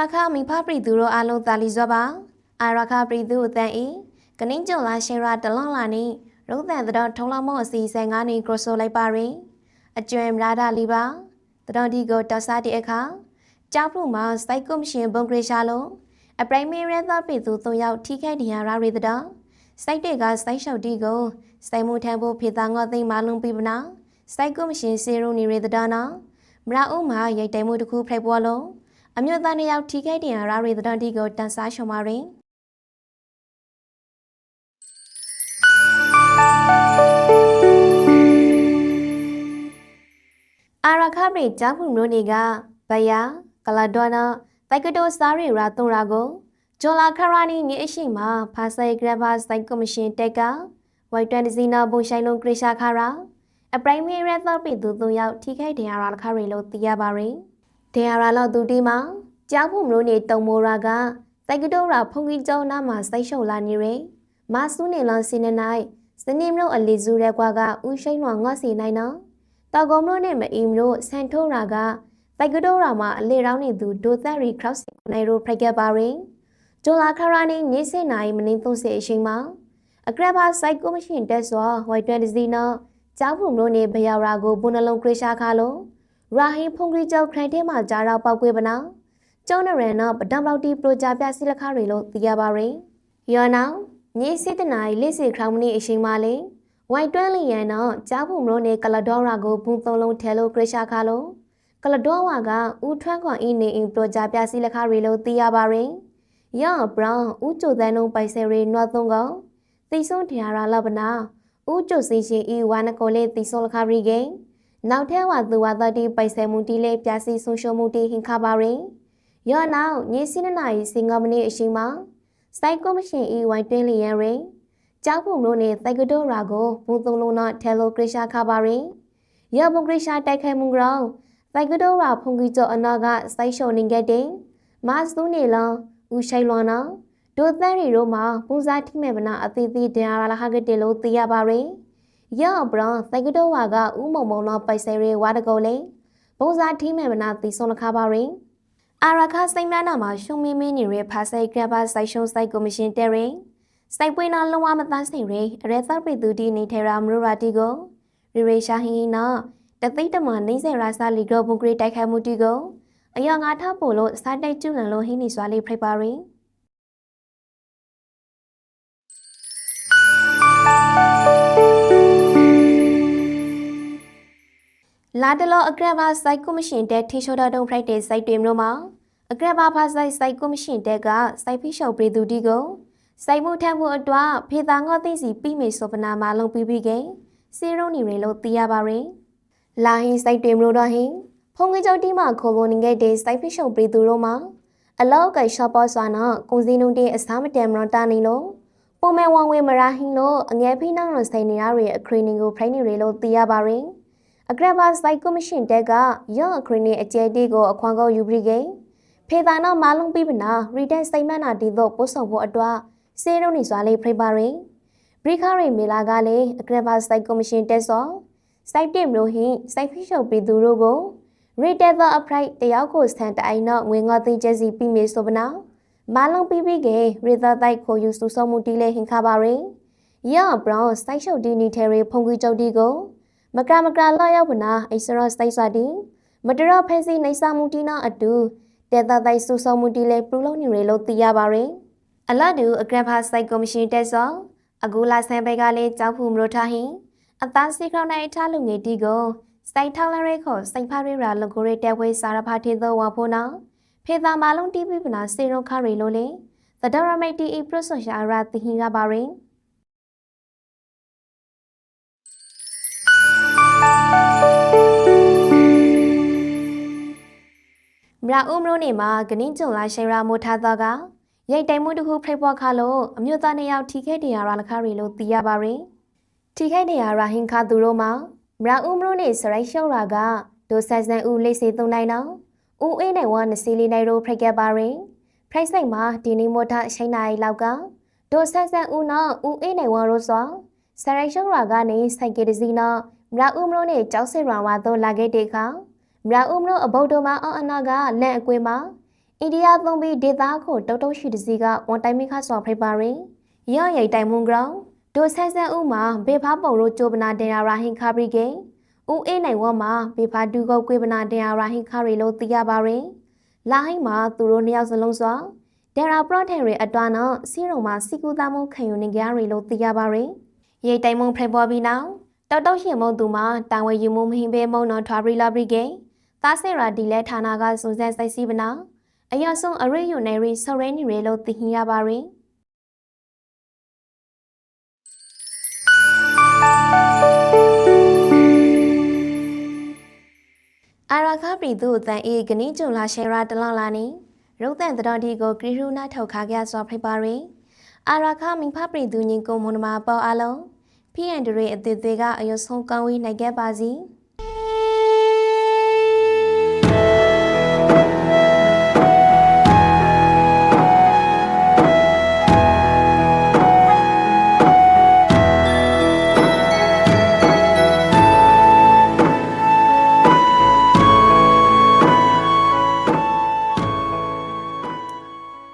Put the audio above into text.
ရာခမိဖပရိသူရောအလုံးတာလီဇောပါအာရခပရိသူအတန်ဤကနင်းကြုံလာရှင်ရာတလွန်လာနေရုံးတန်တော်ထုံလောင်မော့အစီဆိုင်ငါးနေကရဆိုလိုက်ပါရင်အကျွမ်းရာဒလီပါတော်ဒီကိုတဆာတီအခါကြောက်ဖို့မှာစိုက်ကွန်ရှင်ဘုံဂရေရှာလုံးအပရိုင်မီရဲသားပရိသူ၃ယောက်ထိခိုက်နေရရာတွေတော်စိုက်တွေကစိုက်လျှောက်တီကိုစိုက်မှုထမ်းဖို့ဖေသားငေါသိမ်းမလုံးပြပနာစိုက်ကွန်ရှင်စေရုံနေရတော်နော်မရအုံးမှာရိုက်တိုင်မှုတစ်ခုဖိုက်ပေါ်လုံးအမျိုးသားနှစ်ယောက်ထိခိုက်နေရရာတွေတော်ဒီကိုတန်ဆာရှုံမာရင်အာရခပရိကြောက်မှုမျိုးတွေကဘယာကလာဒေါနာတိုက်ကတိုစာရီရာတုံရာကိုဂျော်လာခရာနီနေအရှိမှာဖာဆိုင်ဂရဘာစိုက်ကော်မရှင်တက်ကဝိုက်တန်ဒီဇီနာဘုံဆိုင်လုံးကရရှာခရာအပရိုင်မီရဲသောပရိသူ၃ယောက်ထိခိုက်နေရရာခရီလို့သိရပါရင်ဒေရရာလောက်သူတီမှာကြောက်မှုမျိုးနေတုံမိုရာကတိုက်ကတိုရာဖုန်ကြီးကျောင်းနာမှာစိုက်ရှုံလာနေရမဆူးနေလောင်စင်းနေနိုင်စနေမျိုးအလီဇူရဲကွာကဥရှိန်လွန်ငေါ့စီနိုင်နော်တောက်ကုံမျိုးနဲ့မအီမလို့ဆန်ထိုးရာကတိုက်ကတိုရာမှာအလေရောင်းနေသူဒိုသရီခရော့စီနိုင်ရိုဖရိုက်ကပါရင်ဂျိုလာခရာနီနေစင်နိုင်မင်း30အချိန်မှာအကရဘာစိုက်ကောမရှင်တက်စွာဝိုက်20စီနော်ကြောက်မှုမျိုးနေဘယာရာကိုဘုံနှလုံးကရရှာခါလုံးရာဟီဖုန်ကြီးကျောက်ခရိုင်ထဲမှာကြားတော့ပောက်ကွေးပနာကျောင်းနရန်နော်ပဒံလောက်တီပရိုဂျာပြစီလခါတွေလို့သိရပါရင်ယောနောင်မြေစစ်တနိုင်လက်စီခရောင်မနီအချိန်မှာလေဝိုင်တွန်းလီယန်နော်ကြောက်မှုမျိုးနေကလဒေါရာကိုဘုံသုံးလုံးထဲလို့ကရရှာခါလုံးကလဒေါဝါကဥထွန်းခွန်အင်းနေအင်ပရိုဂျာပြစီလခါတွေလို့သိရပါရင်ယောဘရောင်းဥကျိုတန်းလုံးပိုင်ဆယ်ရီနွားသုံးကောင်သိဆုံးထရာလပနာဥကျိုစီရှင်ဤဝါနကိုလေးသိဆုံးလခါရီကိနောက်ထဲဝါသူဝါသတိပိုင်ဆယ်မှုတီလေးပြစီဆုံးရှုံးမှုတီဟင်ခါပါရင်ယောနောက်ညစီနနာရီစင်ကာမနီအရှိမှာစိုက်ကောမရှင်ဤဝိုင်တွင်းလီယန်ရင်ကြောက်ဖို့မျိုးနဲ့တိုက်ကတိုရာကိုဘုံသုံးလုံးတော့ထဲလိုကရရှာခါပါရင်ယောဘုံကရရှာတိုက်ခိုက်မှုကြောင့်တိုက်ကတိုရာဖုန်ကြီးကျော်အနာကစိုက်ရှုံနေခဲ့တဲ့မဆူးနေလောင်ဥရှိန်လွန်နော်ဒိုသရီတို့မှာပူဇာတိမေမနာအသီးသီးဒရာလာခကတေလို့သိရပါရင်ယောဘရောတိုက်ကတိုဝါကဥမုံမုံတော့ပိုက်ဆယ်ရီဝါတကုံလေးပူဇာတိမေမနာသိဆုံးလခပါရင်အာရခစိမ့်မနာမှာရှုံမင်းမင်းနေရဖာဆိုင်ကရပါဆိုင်ရှုံဆိုင်ကော်မရှင်တဲရင်စိုက်ပွေးနာလုံးဝမသားစိန်ရအရဲသပရိသူတီနေထေရာမရူရာတီကိုရီရှာဟင်းနာတသိတမနေစေရာစာလီဂိုဘုံဂရီတိုက်ခိုက်မှုတီကိုအယောငါထပို့လို့စားတိုက်ကျူလန်လို့ဟင်းနေစွာလေးဖိပါရင်လာတလောအကရဘာစိုက်ကော်မရှင်တဲထိရှောတော်တုံဖရိုက်တဲ့စိုက်တွေမျိုးမှာအကရဘာဖာစိုက်ကော်မရှင်တဲကစိုက်ဖိရှောက်ပြည်သူတီကိုစိုက်မှုထမ်းမှုအတွက်ဖေသားငေါသိစီပြီးမေဆိုပနာမှာလုံပြီးကစီရုံနေရလို့သိရပါရင်လာဟင်းစိုက်တွေမျိုးတော့ဟင်းဖုန်ကြီးကျော်တီမှာခေါ်လို့နေခဲ့တဲ့စိုက်ဖိရှောက်ပြည်သူတို့မှာအလောက်ကိုရှော့ပေါ်စွာနော်ကုန်စည်နှုန်းတဲ့အစားမတန်မရတာနေလို့ပုံမဲ့ဝံဝေမရာဟင်းလို့အငယ်ဖိနှောင်းလို့ဆိုင်နေရတဲ့အခရီးနေကိုဖိုင်းနေရလို့သိရပါရင်အကရဘာစိုက်ကော်မရှင်တက်ကယောအခရီးနေအကျဲတီကိုအခွန်ကောက်ယူပြီးကဖေသာနော်မလုံးပြီးပနာရီတက်စိတ်မနာတီတို့ပို့ဆောင်ဖို့အတွက်စေရုံနေစွာလေးဖိပါရင်ဘရိခရီမေလာကလည်းအကရဘာစိုက်ကော်မရှင်တက်စောစိုက်တင်မျိုးဟင်းစိုက်ဖိရှုပ်ပြီးသူတို့ကိုရီတက်သောအဖရိုက်တယောက်ကိုစံတိုင်တော့ငွေငေါသိကျစီပြီးမေဆိုပနာမလုံးပြီးကရီသာတိုက်ခိုယူစုဆောမှုတီလေးဟင်ခါပါရင်ယောဘရောင်းစိုက်ရှုပ်တီနီထဲရီဖုန်ကြီးကျုပ်တီကိုမကလာရောက်ပနာအိစရောစိုက်စွာတီမတရဖဲစီနေစာမှုတီနာအတူတေသာတိုက်စုဆောမှုတီလေးပူလုံးနေရလို့သိရပါရင်အလတူအကရဖာစိုက်ကော်မရှင်တက်စောအကူလာဆန်ဘဲကလေးကြောက်ဖူမလို့ထားဟင်အသားစီခေါနိုင်ထားလူငယ်တီကိုစိုက်ထောင်းလရဲခေါ်စိုက်ဖားရရာလကိုရတဲဝဲစာရဖာထေသောဝါဖိုးနာဖေသာမာလုံးတီးပိပနာစေရုံခရီလို့လေသဒရမိတ်တီအပရဆိုရှာရာတိဟင်ရပါရင်မရာဦးမလို့နေမှာဂနင်းကြုံလာရှိရာမိုထားသောကရိတ်တိုင်မှုတစ်ခုဖိတ်ပွားခါလို့အမျိုးသားနှစ်ယောက်ထိခိုက်နေရတာလခရီလို့သိရပါရင်ထိခိုက်နေရတာဟင်ခါသူတို့မှာမရာဦးမလို့နေစရိုက်ရှော့ရာကဒိုဆန်ဆန်ဦးလေးစီသုံးနိုင်တော့ဦးအေးနိုင်ဝါနစီလေးနိုင်တို့ဖိတ်ခဲ့ပါရင်ဖိတ်ဆိုင်မှာဒီနီမိုထားရှိန်နိုင်လောက်ကဒိုဆန်ဆန်ဦးနော်ဦးအေးနိုင်ဝါတို့စွာစရိုက်ရှော့ရာကနေစိုက်ကတစီနော်မရာဦးမလို့နေကြောက်စစ်ရာဝါတို့လာခဲ့တဲ့အခါမရာဦးမလို့အဘုတ်တို့မှာအနာကလက်အကွေးမှာ အိန္ဒိယသုံးပြီးဒေသကိုတုတ်တုတ်ရှိတစီကဝန်တိုင်မိခါစွာဖိပါရင်ရော့ရိတ်တိုင်မွန်ကောင်ဒိုဆန်းဆန်းဦးမှာဘေဖားပုံလို့ကြိုပနာတင်ရာဟင်ခါပရီကေဦးအေးနိုင်ဝတ်မှာဘေဖားဒူကုတ်ကွေပနာတင်ရာဟင်ခါရီလို့သိရပါရင်လာဟိမှာသူတို့နှစ်ယောက်စလုံးစွာဒေရာပရော့ထန်ရီအတွာနော်စီရုံမှာစီကူသားမှုခံယူနေကြရီလို့သိရပါရင်ရိတ်တိုင်မွန်ဖရပေါ်ပြီးနောက်တောက်တောက်ရှင်မုံသူမှာတာဝန်ယူမှုမဟင်ဘေမုံနော်ထွာရီလာပရီကေသားစေရာဒီလဲဌာနကစုံစမ်းစိုက်စီးပနာအရဆုံးအရိယူနေရီဆော်ရဲနေရီလို့သိရပါရင်အာရခပရီသူအတန်အေဂနီဂျုံလာရှယ်ရာတလောင်းလာနေရုပ်တန်တတော်ဒီကိုဂရီရူနာထောက်ခါကြစွာဖိပါရင်အာရခမင်ဖပရီသူညင်ကိုမွန်မာပေါ်အလုံးဖီအန်ဒရီအသေးသေးကအရဆုံးကောင်းဝေးနိုင်ခဲ့ပါစီ